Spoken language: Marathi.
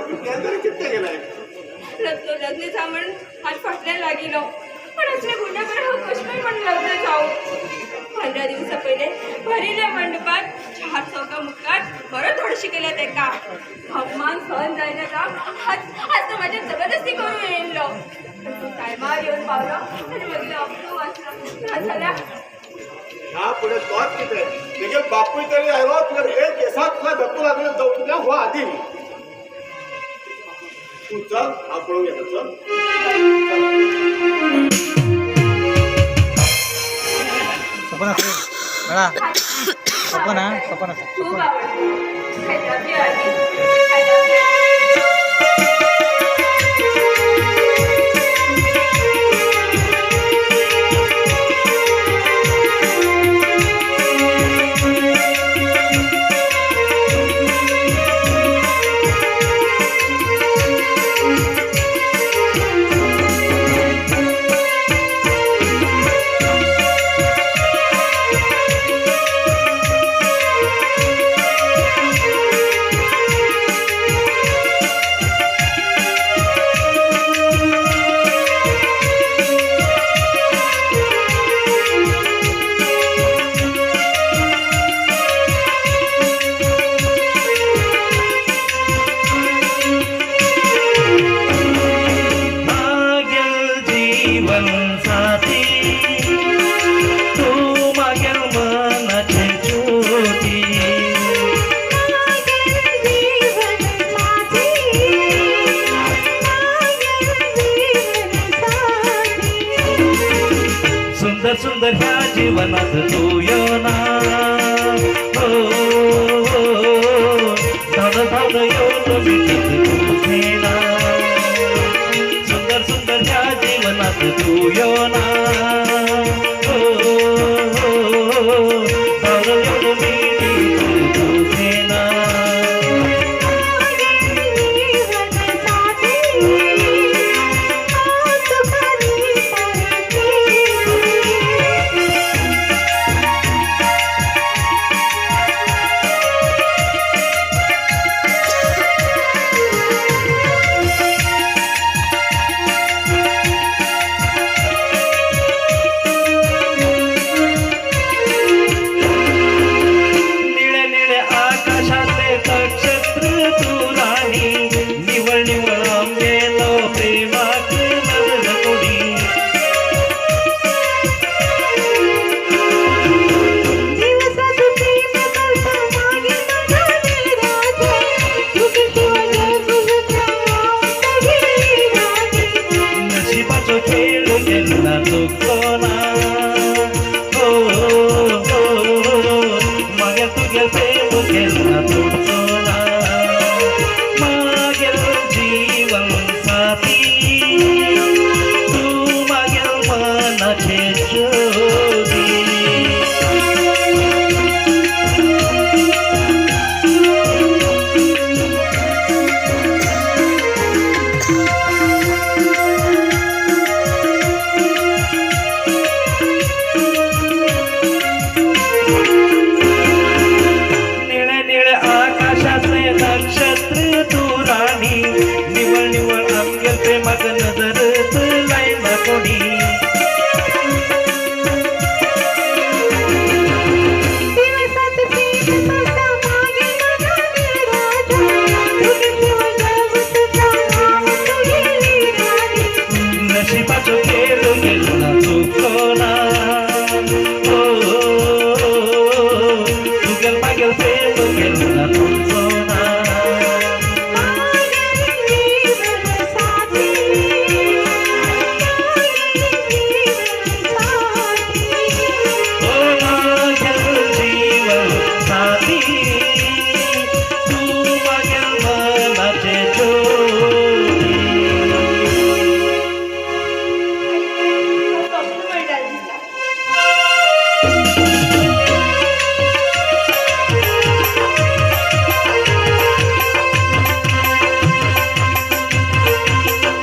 विज्ञान चित्त गेलाय लग्न जा म्हणून हात फाटल्याला लागलो पण असले गुन्हेगार हा कष्ट पण लग्न जाऊ 15 दिवसा पहिले भरिल्या मंडपात 4 चौका मुखात बरं थोडीशी केल्यात एका अपमान सहन जायला जा आज तर माझ्या जबरदस्ती करून येलो टायमावर येऊन पावलं आणि बघितलं अपलो वाचला झाल्या ह्या पुढे तोच किती म्हणजे बापू तरी आहे वा तुला एक केसात तुला धक्कू लागलं जाऊ तुला हो आधी तू चल आपण येतो सपना बळा सपना सपना खूप आवडतं I love you. सुंदर ह्या जीवनात तू येना धाड येऊन मिठीत तुझे ना सुंदर ह्या जीवनात तू येना